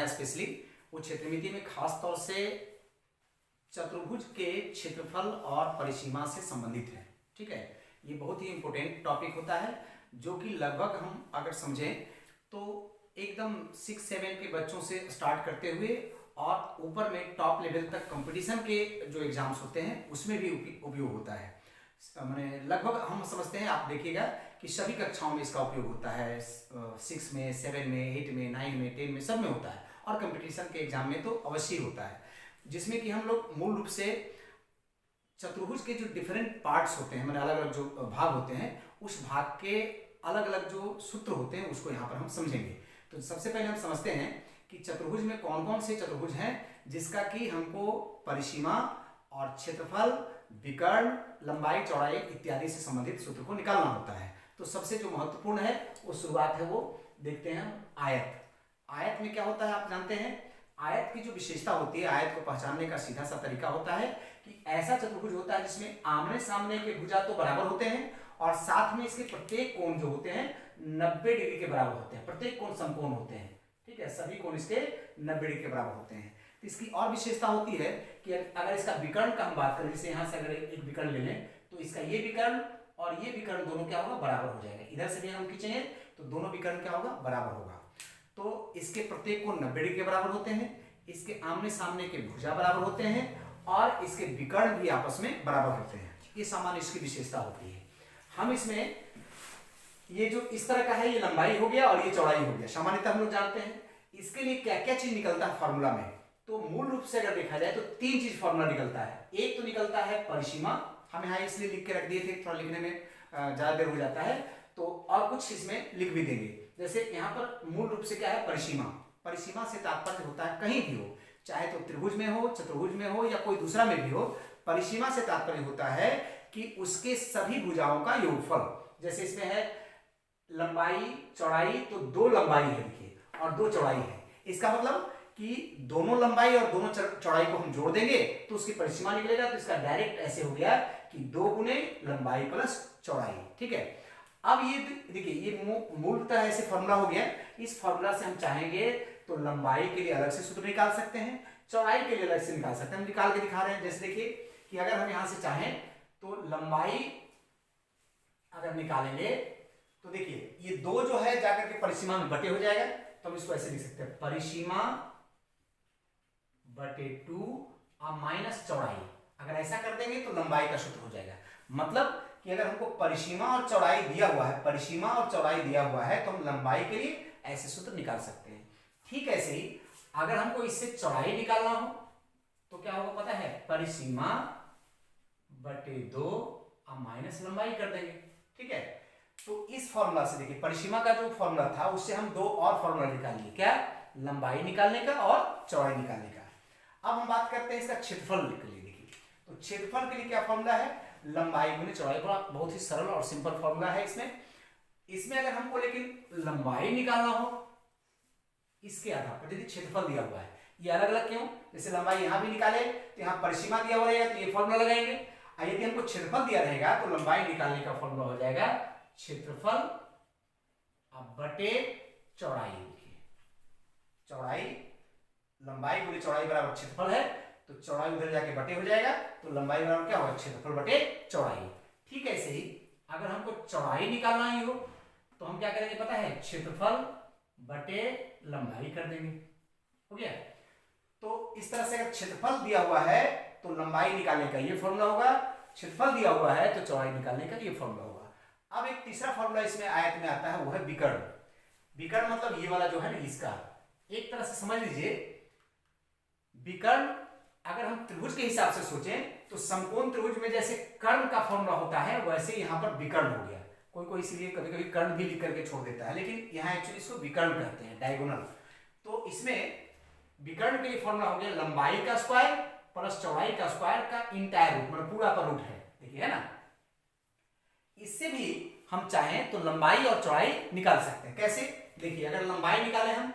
है स्पेशली, वो क्षेत्रमिति में खास तौर से चतुर्भुज के क्षेत्रफल और परिसीमा से संबंधित है। ठीक है, ये बहुत ही इंपॉर्टेंट टॉपिक होता है जो कि लगभग हम अगर समझें तो एकदम 6-7 के बच्चों से स्टार्ट करते हुए और ऊपर में टॉप लेवल तक कंपटीशन के जो एग्जाम्स होते हैं उसमें भी उपयोग होता है। मैंने लगभग हम समझते हैं, आप देखिएगा कि सभी कक्षाओं में इसका उपयोग होता है, 6 में, 7 में, 8 में, 9 में, 10 में, सब में होता है और कंपटीशन के एग्जाम में तो अवश्य होता है, जिसमें कि हम लोग मूल रूप से चतुर्भुज के जो डिफरेंट पार्ट्स होते हैं, मैंने अलग अलग जो भाग होते हैं, उस भाग के अलग अलग जो सूत्र होते हैं उसको यहाँ पर हम समझेंगे। तो सबसे पहले हम समझते हैं कि चतुर्भुज में कौन कौन से चतुर्भुज हैं जिसका कि हमको परिसीमा और क्षेत्रफल, विकर्ण, लंबाई, चौड़ाई इत्यादि से संबंधित सूत्र को निकालना होता है। तो सबसे जो महत्वपूर्ण है वो शुरुआत है, वो देखते हैं आयत। आयत में क्या होता है आप जानते हैं, आयत की जो विशेषता होती है, आयत को पहचानने का सीधा सा तरीका होता है कि ऐसा चतुर्भुज होता है जिसमें आमने सामने के भुजा तो बराबर होते हैं और साथ में इसके प्रत्येक कोण जो होते हैं 90 डिग्री के बराबर होते हैं, प्रत्येक कोण समकोण होते हैं। ठीक है, सभी कोण इसके 90 डिग्री के बराबर होते हैं। तो इसकी और विशेषता होती है कि अगर इसका विकर्ण का हम बात करें, जैसे यहाँ से अगर एक विकर्ण ले लें तो इसका ये विकर्ण और ये विकर्ण दोनों क्या होगा, बराबर हो जाएगा। इधर से भी हम खींचेंगे तो दोनों विकर्ण क्या होगा, बराबर होगा। तो इसके प्रत्येक कोण 90 डिग्री के बराबर होते हैं, इसके आमने सामने के भुजा बराबर होते हैं और इसके विकर्ण भी आपस में बराबर होते हैं। ये सामान्य इसकी विशेषता होती है। हम इसमें ये जो इस तरह का है, ये लंबाई हो गया और ये चौड़ाई हो गया, सामान्यतः हम लोग जानते हैं। इसके लिए क्या क्या चीज निकलता है फॉर्मूला में, तो मूल रूप से अगर देखा जाए तो 3 चीज फॉर्मूला निकलता है। एक तो निकलता है परिसीमा, हम यहाँ इसलिए लिख के रख दिए थे, थोड़ा लिखने में ज्यादा देर हो जाता है, तो और कुछ इसमें लिख भी देंगे। जैसे यहाँ पर मूल रूप से क्या है, परिसीमा। परिसीमा से तात्पर्य होता है कहीं भी हो, चाहे तो त्रिभुज में हो, चतुर्भुज में हो या कोई दूसरा में भी हो, परिसीमा से तात्पर्य होता है कि उसके सभी भुजाओं का योगफल। जैसे इसमें है लंबाई चौड़ाई, तो 2 लंबाई है देखिए और 2 चौड़ाई है, इसका मतलब कि दोनों लंबाई और दोनों चौड़ाई को हम जोड़ देंगे तो उसकी परिसीमा निकलेगा। तो इसका डायरेक्ट ऐसे हो गया कि 2 गुने लंबाई प्लस चौड़ाई। ठीक है, अब ये देखिए ये मूलतः ऐसे फॉर्मूला हो गया। इस फॉर्मूला से हम चाहेंगे तो लंबाई के लिए अलग से सूत्र निकाल सकते हैं, चौड़ाई के लिए अलग से निकाल सकते हैं। हम निकाल के दिखा रहे हैं। जैसे देखिए कि अगर हम यहां से चाहें तो लंबाई अगर निकालेंगे तो देखिए ये 2 जो है जाकर के परिसीमा में बटे हो जाएगा, तो हम इसको ऐसे लिख सकते हैं, परिसीमा बटे 2 और माइनस चौड़ाई। अगर ऐसा कर देंगे तो लंबाई का सूत्र हो जाएगा। मतलब कि अगर हमको परिसीमा और चौड़ाई दिया हुआ है, परिसीमा और चौड़ाई दिया हुआ है, तो हम लंबाई के लिए ऐसे सूत्र निकाल सकते हैं। ठीक ऐसे ही अगर हमको इससे चौड़ाई निकालना हो तो क्या होगा पता है, परिसीमा बटे 2 और माइनस लंबाई कर देंगे। ठीक है, तो इस फॉर्मूला से देखिए परिसीमा का जो फॉर्मूला था उससे हम 2 और फॉर्मूला निकाल लिए, क्या, लंबाई निकालने का और चौड़ाई निकालने का। अब हम बात करते हैं इसका क्षेत्रफल के लिए। देखिए तो क्षेत्रफल के लिए क्या फॉर्मूला है, लंबाई गुने चौड़ाई। बहुत ही सरल और सिंपल फॉर्मूला है इसमें अगर हमको लेकिन लंबाई निकालना हो इसके आधार पर, यदि क्षेत्रफल दिया हुआ है, ये अलग अलग क्यों, जैसे लंबाई यहां भी निकाले तो यहाँ परिसीमा दिया हुआ रहेगा तो ये फॉर्मूला लगाएंगे, और यदि हमको क्षेत्रफल दिया रहेगा तो लंबाई निकालने का फॉर्मूला हो जाएगा क्षेत्रफल अब बटे चौड़ाई। देखिए चौड़ाई, लंबाई गुने चौड़ाई बराबर क्षेत्रफल है, तो चौड़ाई उधर जाके बटे हो जाएगा, तो लंबाई बराबर क्या होगा, क्षेत्रफल बटे चौड़ाई। ठीक है, ऐसे ही अगर हमको चौड़ाई निकालना ही हो तो हम क्या करेंगे पता है, क्षेत्रफल बटे लंबाई कर देंगे, हो गया। तो इस तरह से अगर क्षेत्रफल दिया हुआ है तो लंबाई निकालने का ये फॉर्मूला होगा, क्षेत्रफल दिया हुआ है तो चौड़ाई निकालने का ये फॉर्मूला होगा। अब एक तीसरा फॉर्मूला इसमें आयत में आता है, वो है विकर्ण। विकर्ण मतलब ये वाला जो है ना, इसका एक तरह से समझ लीजिए, विकर्ण अगर हम त्रिभुज के हिसाब से सोचें तो समकोण त्रिभुज में जैसे कर्ण का फॉर्मूला होता है वैसे यहाँ पर विकर्ण हो गया। कोई इसलिए कभी कभी कर्ण भी लिख करके छोड़ देता है, लेकिन यहाँ एक्चुअली इसको विकर्ण कहते हैं, डायगोनल। तो इसमें विकर्ण के लिए फॉर्मूला हो गया लंबाई का स्क्वायर प्लस चौड़ाई का स्क्वायर का इंटायर रूट, मतलब पूरा का रूट है, देखिए है ना। इससे भी हम चाहें तो लंबाई और चौड़ाई निकाल सकते हैं। कैसे, देखिए अगर लंबाई निकाले हम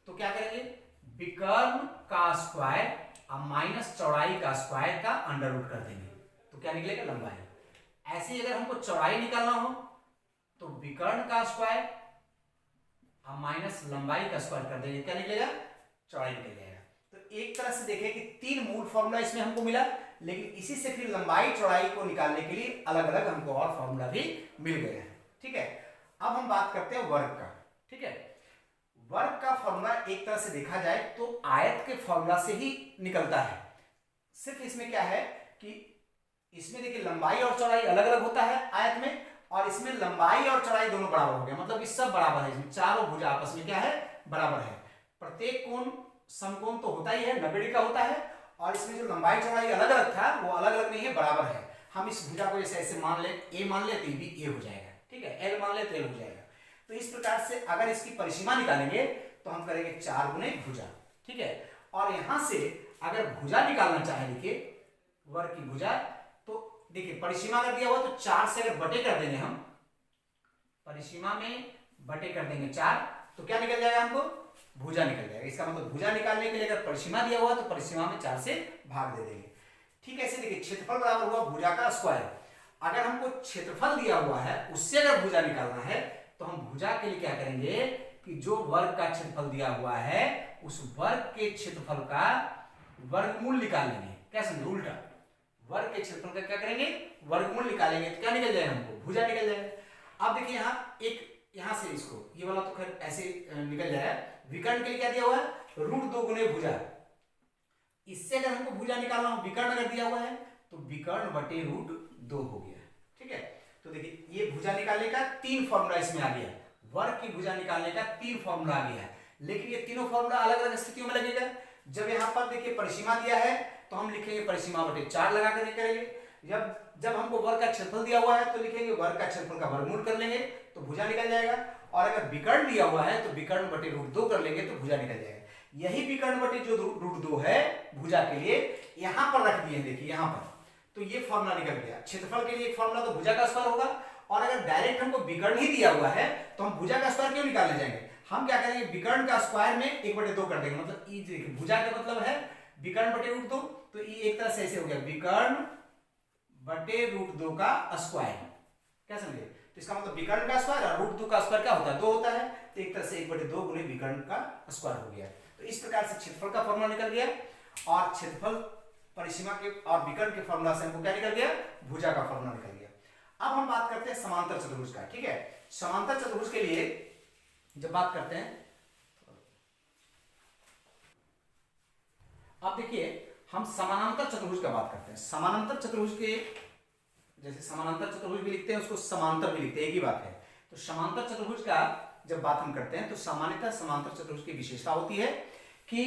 तो क्या करेंगे, विकर्ण का स्क्वायर और माइनस चौड़ाई का स्क्वायर का अंडर रूट कर देंगे, तो क्या निकलेगा, लंबाई। ऐसे ही अगर हमको चौड़ाई निकालना हो तो विकर्ण का स्क्वायर अब माइनस लंबाई का स्क्वायर कर देंगे, क्या निकलेगा? चौड़ाई निकल जाएगा। तो एक तरह से देखें कि 3 मूल फॉर्मूला इसमें हमको मिला, लेकिन इसी से फिर लंबाई चौड़ाई को निकालने के लिए अलग अलग हमको और फॉर्मूला भी मिल गए हैं। ठीक है, अब हम बात करते हैं वर्ग का। ठीक है, वर्ग का फॉर्मूला एक तरह से देखा जाए तो आयत के फॉर्मूला से ही निकलता है। सिर्फ इसमें क्या है कि इसमें देखिए लंबाई और चौड़ाई अलग अलग होता है आयत में, और इसमें लंबाई और चौड़ाई दोनों बराबर हो गया, मतलब कि सब बराबर है। इसमें चारों भुजा आपस में क्या है? बराबर है। प्रत्येक कोण समकोण तो होता ही है, 90 डिग्री का होता है, और इसमें जो लंबाई चौड़ाई अलग अलग था वो अलग अलग नहीं है, बराबर है। हम इस भुजा को जैसे ऐसे मान ले, ए मान ले तो ये भी ए हो जाएगा। ठीक है, एल मान ले तो एल हो जाएगा। तो इस प्रकार से अगर इसकी परिसीमा निकालेंगे तो हम करेंगे 4 गुने भुजा। ठीक है, और यहां से अगर भुजा निकालना चाहे, देखिए वर्ग की भुजा, तो देखिए परिसीमा अगर दिया हुआ तो 4 से अगर बटे कर देंगे हम, परिसीमा में बटे कर देंगे 4, तो क्या निकल जाएगा? हमको भुजा निकल जाएगा। इसका मतलब भुजा निकालने के लिए अगर परिसीमा दिया हुआ तो परिसीमा में 4 से भाग दे देंगे। ठीक है, ऐसे देखिए क्षेत्रफल बराबर हुआ भुजा का स्क्वायर। अगर हमको क्षेत्रफल दिया हुआ है उससे अगर भुजा निकालना है तो हम भुजा के लिए क्या करेंगे कि जो वर्ग का क्षेत्रफल दिया हुआ है उस वर्ग के क्षेत्रफल का वर्गमूल निकाल लेंगे। क्या समझे? उल्टा वर्ग के क्षेत्रफल का क्या करेंगे? वर्गमूल निकालेंगे, तो क्या निकल जाएगा? हमको भुजा निकल जाएगा। अब देखिए यहाँ एक, यहां से इसको ये वाला तो खैर ऐसे निकल जाएगा। विकर्ण के लिए क्या दिया हुआ है? √2 गुने भुजा। इससे अगर हमको भुजा निकालना हो, विकर्ण अगर दिया हुआ है तो विकर्ण बटे √2 हो गया। ठीक है, तो देखिए ये भुजा निकालने का 3 फॉर्मूला इसमें आ गया। वर्ग की भुजा निकालने का 3 फॉर्मूला आ गया है, लेकिन ये तीनों फॉर्मूला अलग अलग स्थितियों में लगेगा। जब यहाँ पर देखिए परिसीमा दिया है तो हम लिखेंगे परिसीमा बटे 4 लगा कर करेंगे। जब हमको वर्ग का क्षेत्रफल दिया हुआ है तो लिखेंगे वर्ग का क्षेत्रफल का वर्गमूल कर लेंगे तो भुजा निकल जाएगा। और अगर विकर्ण दिया हुआ है तो विकर्ण बटे √2 कर लेंगे तो भुजा निकल जाएगा। यही विकर्ण बटे जो √2 है भुजा के लिए यहां पर रख दिए, देखिए यहां पर, तो ये फॉर्मूला निकल गया। क्षेत्रफल के लिए एक फॉर्मूला तो भुजा का स्क्वायर होगा, और अगर डायरेक्ट हमको विकर्ण ही दिया हुआ है तो हम भुजा का स्क्वायर क्यों निकालने जाएंगे? हम क्या करेंगे? विकर्ण का स्क्वायर में 1/2 कर देंगे। मतलब ई देखिए भुजा का मतलब है विकर्ण बटे √2, तो ये एक तरह से ऐसे हो गया विकर्ण बटे √2 का स्क्वायर। क्या समझे? तो इसका मतलब विकर्ण का स्क्वायर और √2 का स्क्वायर क्या होता है? 2 होता है, तो एक तरह से 1/2 गुने विकर्ण का स्क्वायर हो गया। तो इस प्रकार से क्षेत्रफल का फॉर्मूला निकल गया, और क्षेत्रफल परिसीमा के और विकर्ण के फॉर्मूला से हमको क्या निकल गया? भुजा का फॉर्मूला निकल गया। अब हम बात करते हैं समांतर चतुर्भुज का। ठीक है, समांतर चतुर्भुज के लिए जब बात करते हैं, अब देखिए हम समानांतर चतुर्भुज का बात करते हैं। समानांतर चतुर्भुज के, जैसे समानांतर चतुर्भुज भी लिखते हैं उसको समांतर भी लिखते हैं, एक ही बात है। तो समांतर चतुर्भुज का जब बात हम करते हैं तो सामान्यतः समांतर चतुर्भुज की विशेषता होती है कि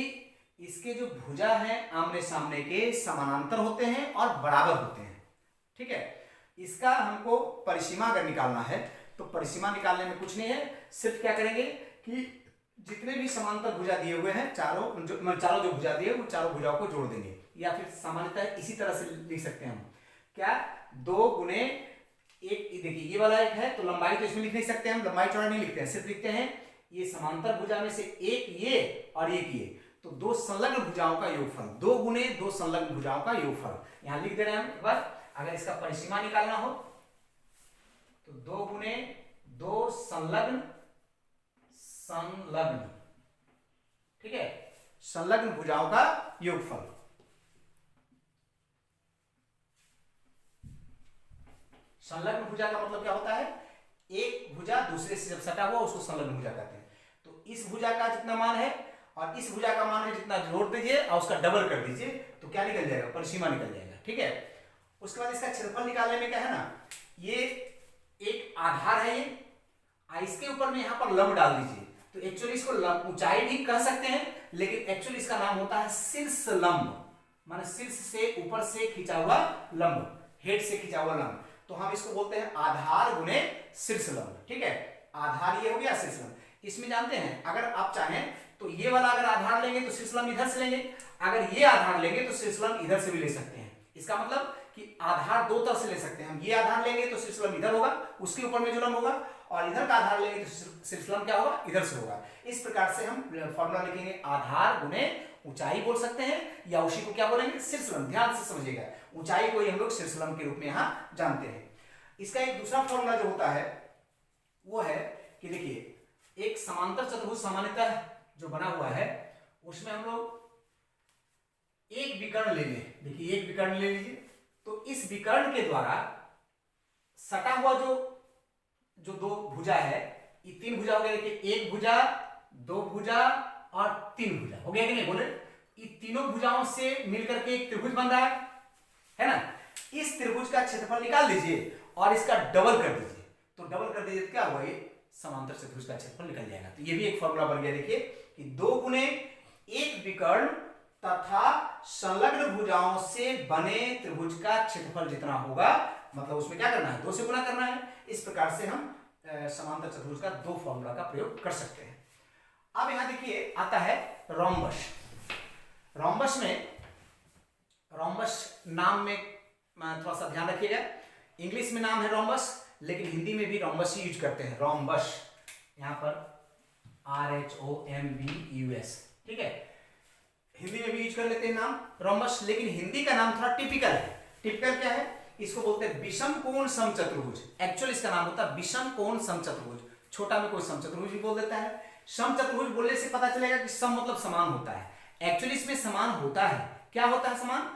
इसके जो भुजा हैं आमने सामने के समानांतर होते हैं और बराबर होते हैं। ठीक है, इसका हमको परिसीमा अगर निकालना है तो परिसीमा निकालने में कुछ नहीं है, सिर्फ क्या करेंगे कि जितने भी समांतर भुजा दिए हुए हैं चारों जो भुजा दिए वो चारों भुजाओं को जोड़ देंगे, या फिर सामान्यतः इसी तरह से लिख सकते हैं हम, क्या 2 गुने 1। देखिए ये वाला एक है तो लंबाई तो इसमें लिख नहीं सकते, हम लंबाई चौड़ा नहीं लिखते हैं, सिर्फ लिखते हैं ये समांतर भुजा में से एक ये और एक ये, तो 2 संलग्न भुजाओं का योगफल, 2 गुने 2 संलग्न भुजाओं का योगफल यहां लिख दे रहे हैं हम। एक बार अगर इसका परिसीमा निकालना हो तो 2 गुने 2 संलग्न, ठीक है, संलग्न भुजाओं का योगफल। संलग्न भुजा का मतलब क्या होता है? एक भुजा दूसरे से जब सटा हुआ उसको संलग्न भुजा कहते हैं। तो इस भुजा का जितना मान है और इस भुजा का मान है जितना जोड़ दीजिए और उसका डबल कर दीजिए तो क्या निकल जाएगा? परिसीमा निकल जाएगा। ठीक है, उसके बाद इसका क्षेत्रफल निकालने में क्या है ना, ये एक आधार है ये, इसके ऊपर में यहाँ पर लंब डाल दीजिए, तो एक्चुअली इसको ऊंचाई भी कह सकते हैं, लेकिन एक्चुअली इसका नाम होता है शीर्ष लंब, माने शीर्ष से ऊपर से खींचा हुआ लंब, हेड से खींचा हुआ लंब। तो हम इसको बोलते हैं आधार गुने शीर्ष लंब। ठीक है, आधार ये हो गया, शीर्ष लंब। इसमें जानते हैं अगर आप चाहें तो ये वाला अगर आधार लेंगे तो शीर्ष लंब इधर से लेंगे, अगर ये आधार लेंगे तो शीर्ष लंब इधर से भी ले सकते हैं। इसका मतलब कि आधार 2 तरह से ले सकते हैं हम, ये आधार लेंगे तो शीर्ष लंब इधर होगा, उसके ऊपर में जो लंब होगा, और इधर का आधार लेंगे तो शीर्ष लंब क्या होगा? इधर से होगा। इस प्रकार से हम फॉर्मूला लिखेंगे आधार गुने ऊंचाई बोल सकते हैं, या उसी को क्या बोलेंगे? शीर्ष लंब। ध्यान से समझिएगा, ऊंचाई को ही हम लोग शीर्ष लंब के रूप में यहां जानते हैं। इसका एक दूसरा फॉर्मूला जो होता है वो है कि देखिए एक समांतर चतुर्भुज सामान्यतः जो बना हुआ है उसमें हम लोग एक विकर्ण ले लें। देखिए एक विकर्ण ले लीजिए, तो इस विकर्ण के द्वारा सटा हुआ जो दो भुजा है, ये तीन भुजा हो गया। देखिए एक भुजा, दो भुजा और तीन भुजा हो गया कि नहीं बोले। ये तीनों भुजाओं से मिलकर के एक त्रिभुज बन रहा है ना। इस त्रिभुज का क्षेत्रफल निकाल दीजिए और इसका डबल कर दीजिए, तो डबल कर दीजिए तो क्या हुआ, ये समांतर चतुर्भुज का क्षेत्रफल निकल जाएगा। तो ये भी एक फॉर्मूला बन गया। देखिए कि 2 गुने एक विकर्ण तथा संलग्न भुजाओं से बने त्रिभुज का क्षेत्रफल जितना होगा, मतलब उसमें क्या करना है, 2 से गुना करना है। इस प्रकार से हम समांतर चतुर्भुज का 2 फॉर्मूला का प्रयोग कर सकते हैं। अब यहां देखिए आता है रोम्बस। रोम्बस में, रोम्बस नाम में थोड़ा सा ध्यान रखिएगा। इंग्लिश में नाम है रोम्बस, लेकिन हिंदी में भी रोम्बस यूज करते हैं। रोम्बस यहां पर RHOMBUS, ठीक है, हिंदी में भी यूज कर लेते हैं नाम रोम्बस, लेकिन हिंदी का नाम थोड़ा टिपिकल है। टिपिकल क्या है, इसको बोलते हैं विषम कोण समचतुर्भुज। एक्चुअली इसका नाम होता है विषम कोण समचतुर्भुज। छोटा में कोई समचतुर्भुज भी बोल देता है। समचतुर्भुज बोलने से पता चलेगा कि सम मतलब समान होता है। एक्चुअली इसमें समान होता है, क्या होता है समान,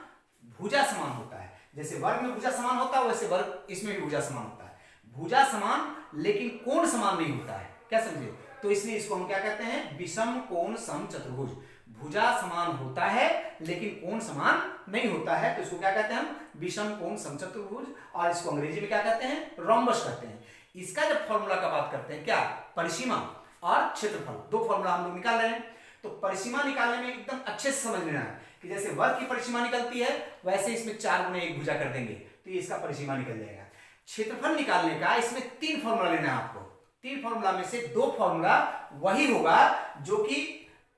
भुजा समान होता है। जैसे वर्ग में भुजा समान होता है, वैसे वर्ग इसमें भी भुजा समान होता है। भुजा समान लेकिन कोण समान नहीं होता है, क्या समझे। तो इसलिए इसको हम क्या कहते हैं, विषम कोण समचतुर्भुज। भुजा समान होता है लेकिन कोण समान नहीं होता है, तो इसको क्या कहते हैं हम, विषम कोण समचतुर्भुज। और इसको अंग्रेजी में क्या कहते हैं, रोम्बस कहते हैं। इसका जब फॉर्मूला का बात करते हैं, क्या, परिसीमा और क्षेत्रफल, 2 फॉर्मूला हम लोग निकाल रहे हैं। तो परिसीमा निकालने में एकदम अच्छे से समझ लेना है कि जैसे वर्ग की परिसीमा निकलती है, वैसे इसमें 4 गुने 1 भुजा कर देंगे तो ये इसका परिसीमा निकल जाएगा। क्षेत्रफल निकालने का इसमें 3 फॉर्मूला लेना है आपको। 3 फॉर्मूला में से 2 फॉर्मूला वही होगा जो कि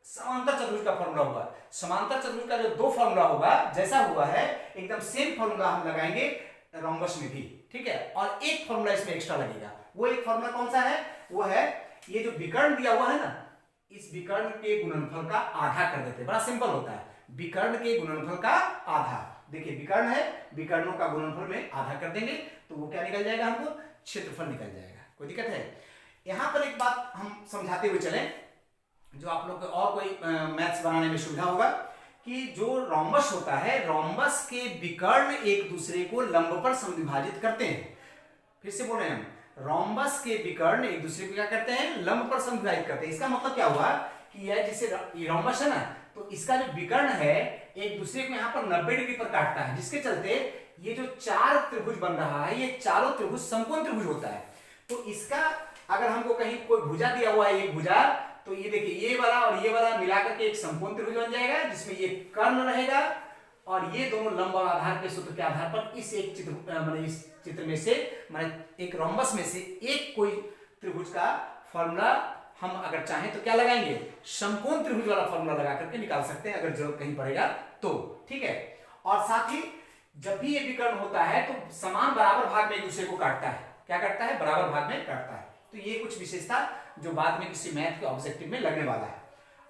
समांतर चतुर्भुज का फॉर्मूला होगा। समांतर चतुर्भुज का जो 2 फॉर्मूला होगा, जैसा हुआ है एकदम सेम फॉर्मूला हम लगाएंगे रोम्बस में भी, ठीक है। और एक फॉर्मूला इसमें एक्स्ट्रा लगेगा। वो एक फॉर्मूला कौन सा है, वो है ये जो विकर्ण दिया हुआ है ना, इस विकर्ण के गुणनफल का आधा कर देते हैं। बड़ा सिंपल होता है, विकर्ण के गुणनफल का आधा। देखिए विकर्ण है, विकर्णों का गुणनफल में आधा कर देंगे तो वो क्या निकल जाएगा, हमको क्षेत्रफल निकल जाएगा। कोई दिक्कत है। यहां पर एक बात हम समझाते हुए चलें, जो आप लोग को और कोई मैथ्स बनाने में सुविधा होगा, कि जो रोम्बस होता है, रोम्बस के विकर्ण एक दूसरे को लंब पर समविभाजित करते हैं। फिर से बोले हम, रोम्बस के विकर्ण एक दूसरे को क्या करते हैं, लंब पर समविभाजित करते हैं। इसका मतलब क्या हुआ कि यह जैसे रोम्बस है ना, तो इसका जो विकर्ण है एक दूसरे को यहाँ पर 90 डिग्री पर काटता है, जिसके चलते ये जो 4 त्रिभुज बन रहा है, ये चारों त्रिभुज समकोण त्रिभुज होता है। तो इसका अगर हमको कहीं कोई भुजा दिया हुआ है, एक भुजा, तो ये देखिए ये वाला और ये वाला मिलाकर के एक समकोण त्रिभुज बन जाएगा, जिसमें ये कर्ण रहेगा और ये दोनों लंब और आधार के सूत्र के आधार पर इस एक चित्र माने इस चित्र में से, माने एक रोम्बस में से एक कोई त्रिभुज का फॉर्मूला हम अगर चाहें तो क्या लगाएंगे, समकोण त्रिभुज वाला फॉर्मूला लगा करके निकाल सकते हैं, अगर जरूरत कहीं पड़ेगा तो, ठीक है। और साथ ही जब भी ये विकर्ण होता है तो समान बराबर भाग में एक दूसरे को काटता है। क्या करता है, बराबर भाग में काटता है। तो ये कुछ विशेषता जो बाद में किसी मैथ के ऑब्जेक्टिव में लगने वाला है।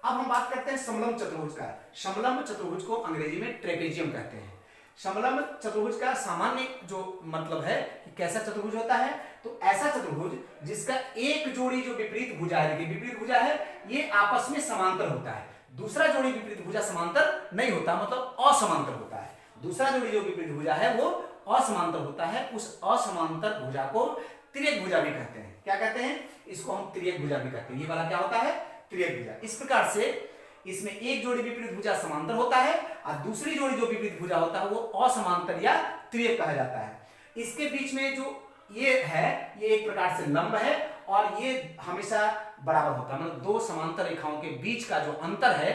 अब हम बात करते हैं समलंब चतुर्भुज का। समलंब चतुर्भुज को अंग्रेजी में ट्रेपेजियम कहते हैं। समलंब चतुर्भुज का सामान्य जो मतलब है कि कैसा चतुर्भुज होता है, तो ऐसा चतुर्भुज जिसका एक जोड़ी जो विपरीत भुजा है, देखिए विपरीत भुजा है, ये आपस में समांतर होता है। दूसरा जोड़ी विपरीत भुजा समांतर नहीं होता, मतलब असमांतर होता है। दूसरा जोड़ी जो विपरीत भुजा है वो असमांतर होता है। उस असमांतर भुजा को त्रियक भुजा भी कहते हैं। क्या कहते हैं, इसको हम त्रियक भुजा भी कहते हैं। ये वाला क्या होता है, त्रियक भुजा। इस प्रकार से इसमें एक जोड़ी विपरीत भुजा समांतर होता है और दूसरी जोड़ी जो विपरीत भुजा होता है वो असमांतर या त्रियक कहा जाता है। इसके बीच में जो ये है, ये एक प्रकार से लंब है और ये हमेशा बराबर होता है, मतलब 2 समांतर रेखाओं के बीच का जो अंतर है,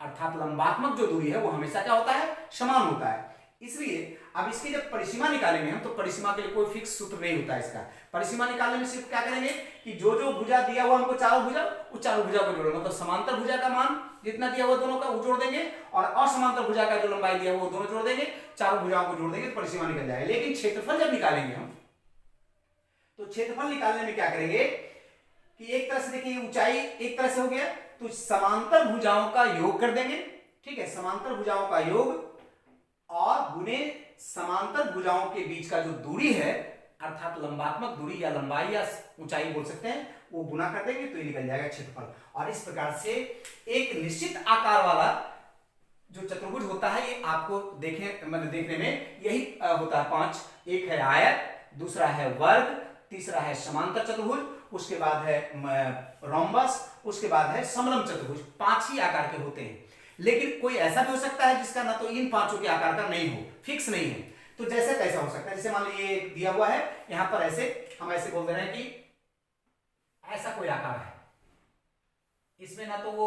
अर्थात लंबात्मक जो दूरी है, वो हमेशा क्या होता है, समान होता है। इसलिए अब इसकी जब परिसीमा निकालेंगे हम, तो परिसीमा के लिए कोई फिक्स सूत्र नहीं होता है इसका। परिसीमा निकालने में सिर्फ क्या करेंगे कि जो जो भुजा दिया हुआ हमको चारों भुजा, उस चारों भुजा को जोड़ेंगे, मतलब समांतर भुजा का मान जितना दिया हुआ दोनों का वो जोड़ देंगे और असमांतर भुजा का जो लंबाई दिया हुआ वो दोनों जोड़ देंगे, चारों भुजाओं को जोड़ देंगे तो परिसीमा निकल जाएगा। लेकिन क्षेत्रफल जब निकालेंगे हम, तो क्षेत्रफल निकालने में क्या करेंगे कि एक तरह से देखिए ऊंचाई एक तरह से हो गया, तो समांतर भुजाओं का योग कर देंगे, ठीक है, समांतर भुजाओं का योग और गुने समांतर भुजाओं के बीच का जो दूरी है, अर्थात लंबात्मक दूरी या लंबाई या ऊंचाई बोल सकते हैं, वो गुना कर देंगे तो ये निकल जाएगा क्षेत्रफल। और इस प्रकार से एक निश्चित आकार वाला जो चतुर्भुज होता है ये आपको देखने में यही होता है 5। एक है आयत, दूसरा है वर्ग, तीसरा है समांतर चतुर्भुज, उसके बाद है रोम्बस, उसके बाद है समलंब चतुर्भुज। 5 ही आकार के होते हैं। लेकिन कोई ऐसा भी हो सकता है जिसका ना तो इन 5 के आकार का नहीं हो, फिक्स नहीं है। तो जैसे कैसा हो सकता है, जैसे मान लीजिए दिया हुआ है यहां पर, ऐसे हम ऐसे बोल दे रहे हैं कि ऐसा कोई आकार है, इसमें ना तो वो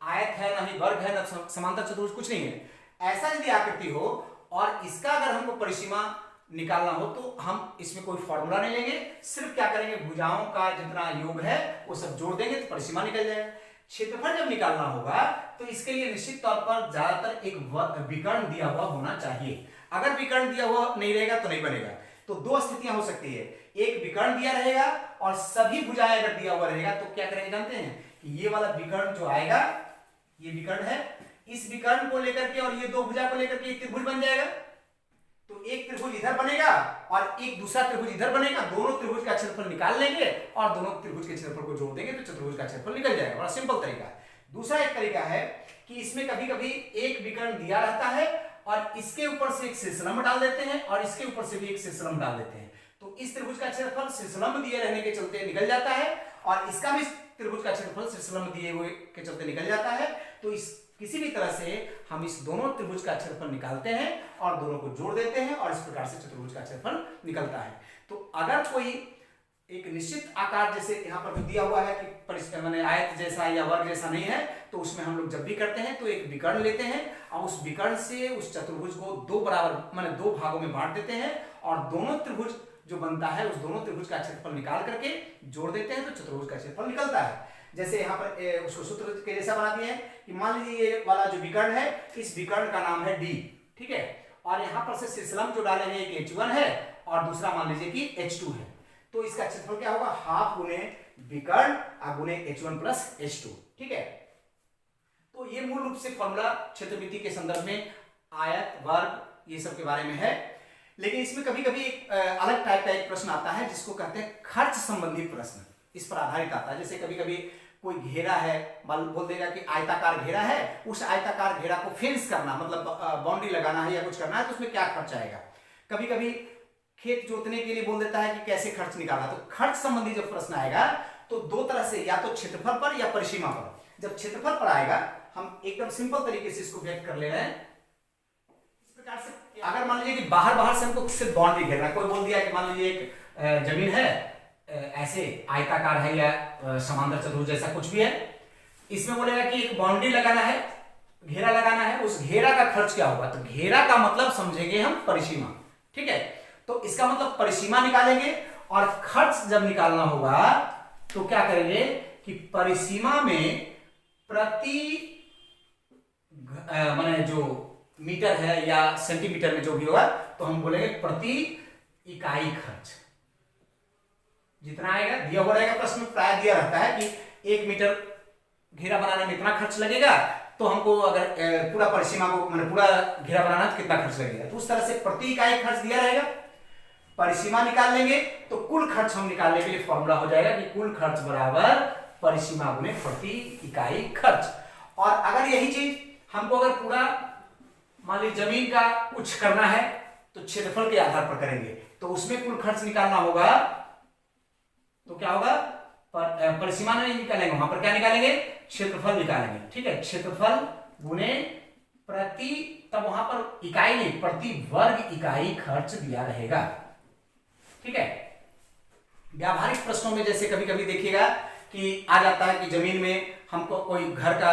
आयत है, ना ही वर्ग है, ना समांतर चतुर्भुज, कुछ नहीं है। ऐसा यदि आकृति हो और इसका अगर हमको परिसीमा निकालना हो तो हम इसमें कोई फॉर्मूला नहीं लेंगे, सिर्फ क्या करेंगे, भुजाओं का जितना योग है वो सब जोड़ देंगे तो परिसीमा निकल जाएगा। क्षेत्रफल जब निकालना होगा तो इसके लिए निश्चित तौर पर ज्यादातर एक विकर्ण दिया हुआ होना चाहिए। अगर विकर्ण दिया हुआ नहीं रहेगा तो नहीं बनेगा। तो 2 स्थितियां हो सकती है, एक विकर्ण दिया रहेगा और सभी भुजाएं अगर दिया हुआ रहेगा तो क्या करेंगे जानते हैं कि ये वाला विकर्ण जो आएगा, ये विकर्ण है, इस विकर्ण को लेकर के और ये 2 भुजा को लेकर के एक त्रिभुज बन जाएगा। तो एक त्रिभुज इधर बनेगा और एक दूसरा त्रिभुज इधर बनेगा, दोनों त्रिभुज का क्षेत्रफल निकाल लेंगे और दोनों त्रिभुज के क्षेत्रफल को जोड़ देंगे तो चतुर्भुज का क्षेत्रफल निकल जाएगा। बड़ा सिंपल तरीका है। दूसरा एक तरीका है कि इसमें कभी कभी एक विकर्ण दिया रहता है और इसके ऊपर से एक शीर्षलंब डाल देते हैं और इसके ऊपर से भी एक शीर्षलंब डाल देते हैं, तो इस त्रिभुज का क्षेत्रफल शीर्षलंब दिए रहने के चलते निकल जाता है और इसका भी त्रिभुज का क्षेत्रफल शीर्षलंब दिए हुए के चलते निकल जाता है। तो इस किसी भी तरह से हम इस दोनों त्रिभुज का क्षेत्रफल निकालते हैं और दोनों को जोड़ देते हैं और इस प्रकार से चतुर्भुज का क्षेत्रफल निकलता है। तो अगर कोई एक निश्चित आकार जैसे यहाँ पर दिया हुआ है कि माने आयत जैसा या वर्ग जैसा नहीं है, तो उसमें हम लोग जब भी करते हैं तो एक विकर्ण लेते हैं और उस विकर्ण से उस चतुर्भुज को 2 बराबर माने 2 भागों में बांट देते हैं और दोनों त्रिभुज जो बनता है उस दोनों त्रिभुज का क्षेत्रफल निकाल करके जोड़ देते हैं तो चतुर्भुज का क्षेत्रफल निकलता है। जैसे यहाँ पर उसको सूत्र के जैसा बना दिए हैं कि मान लीजिए ये वाला जो विकर्ण है, इस विकर्ण का नाम है डी, ठीक है, और यहाँ पर से शीर्षलंब जो डाले हैं एक H1 है और दूसरा मान लीजिए कि H2 है, तो इसका क्षेत्रफल क्या होगा, हाफ गुने विकर्ण गुने H1 प्लस H2, ठीक है। तो ये मूल रूप से फॉर्मूला क्षेत्रमिति के संदर्भ में आयत, वर्ग ये सब के बारे में है। लेकिन इसमें कभी कभी एक अलग टाइप का एक प्रश्न आता है जिसको कहते हैं खर्च संबंधी प्रश्न, इस पर आधारित आता है। जैसे कभी कभी कोई घेरा है, बोल देगा कि आयताकार घेरा है, उस आयताकार घेरा को फेंस करना मतलब बाउंड्री लगाना है या कुछ करना है तो उसमें क्या खर्च आएगा। कभी कभी खेत जोतने के लिए बोल देता है कि कैसे खर्च निकालना। तो खर्च संबंधी जब प्रश्न आएगा तो 2 तरह से, या तो क्षेत्रफल पर या परिसीमा पर। जब क्षेत्रफल पर आएगा हम एकदम सिंपल तरीके से इसको व्यक्त कर ले रहे हैं इस प्रकार से। अगर मान लीजिए कि बाहर से हमको सिर्फ बाउंड्री घेरना, कोई बोल दिया कि मान लीजिए एक जमीन है ऐसे आयताकार है या समांतर चतुर्भुज जैसा कुछ भी है, इसमें बोलेगा कि एक बाउंड्री लगाना है, घेरा लगाना है, उस घेरा का खर्च क्या होगा। तो घेरा का मतलब समझेंगे हम परिसीमा, ठीक है। तो इसका मतलब परिसीमा निकालेंगे और खर्च जब निकालना होगा तो क्या करेंगे कि परिसीमा में प्रति माने जो मीटर है या सेंटीमीटर में जो भी होगा तो हम बोलेंगे प्रति इकाई खर्च। जितना आएगा दिया हुआ रहेगा, प्रश्न में प्राय दिया रहता है कि 1 मीटर घेरा बनाने में इतना खर्च लगेगा, तो हमको अगर पूरा परिसीमा को माने पूरा घेरा बनाना तो कितना खर्च लगेगा। तो उस तरह से प्रति इकाई खर्च दिया रहेगा। परिसीमा निकाल लेंगे तो कुल खर्च हम निकालने के लिए फॉर्मूला हो जाएगा कि कुल खर्च बराबर परिसीमा गुने प्रति इकाई खर्च। और अगर यही चीज हमको अगर पूरा मान लीजिए जमीन का कुछ करना है तो क्षेत्रफल के आधार पर करेंगे, तो उसमें कुल खर्च निकालना होगा तो क्या होगा, परिसीमा नहीं निकालेंगे, वहां पर क्या निकालेंगे, क्षेत्रफल निकालेंगे, ठीक है। क्षेत्रफल गुने प्रति, तब वहां पर इकाई नहीं प्रति वर्ग इकाई खर्च दिया रहेगा, ठीक है। व्यावहारिक प्रश्नों में जैसे कभी कभी देखिएगा कि आ जाता है कि जमीन में हमको कोई घर का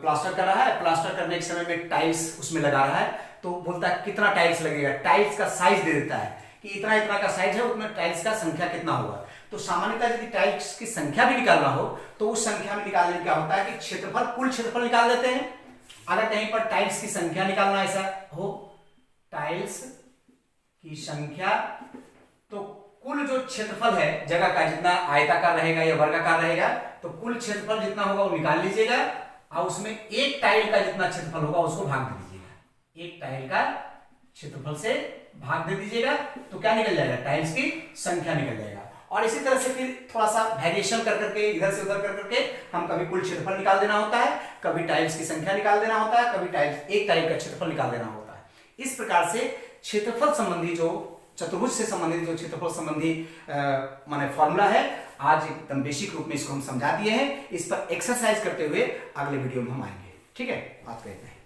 प्लास्टर कर रहा है, प्लास्टर करने के समय में टाइल्स उसमें लगा रहा है, तो बोलता है कितना टाइल्स लगेगा, टाइल्स का साइज दे देता है कि इतना इतना का साइज है, उतना टाइल्स का संख्या कितना होगा। तो सामान्यतः यदि टाइल्स की संख्या भी निकालना हो तो उस संख्या में निकालने में क्या होता है कि क्षेत्रफल कुल क्षेत्रफल निकाल देते हैं। अगर कहीं पर टाइल्स की संख्या निकालना ऐसा हो, टाइल्स की संख्या, तो कुल जो क्षेत्रफल है जगह का, जितना आयताकार रहेगा या वर्गाकार रहेगा, तो कुल क्षेत्रफल जितना होगा वो निकाल लीजिएगा और उसमें एक टाइल का जितना क्षेत्रफल होगा उसको भाग दे दीजिएगा। एक टाइल का क्षेत्रफल से भाग दे दीजिएगा तो क्या निकल जाएगा, टाइल्स की संख्या निकल जाएगा। और इसी तरह से फिर थोड़ा सा वेरिएशन कर करके इधर से उधर कर करके हम कभी कुल क्षेत्रफल निकाल देना होता है, कभी टाइल्स की संख्या निकाल देना होता है, कभी टाइल्स एक टाइल का क्षेत्रफल निकाल देना होता है। इस प्रकार से क्षेत्रफल संबंधी जो चतुर्भुज से संबंधित जो क्षेत्रफल संबंधी माने फॉर्मूला है, आज एकदम बेसिक रूप में इसको हम समझा दिए हैं। इस पर एक्सरसाइज करते हुए अगले वीडियो में हम आएंगे। ठीक है, बात करते हैं।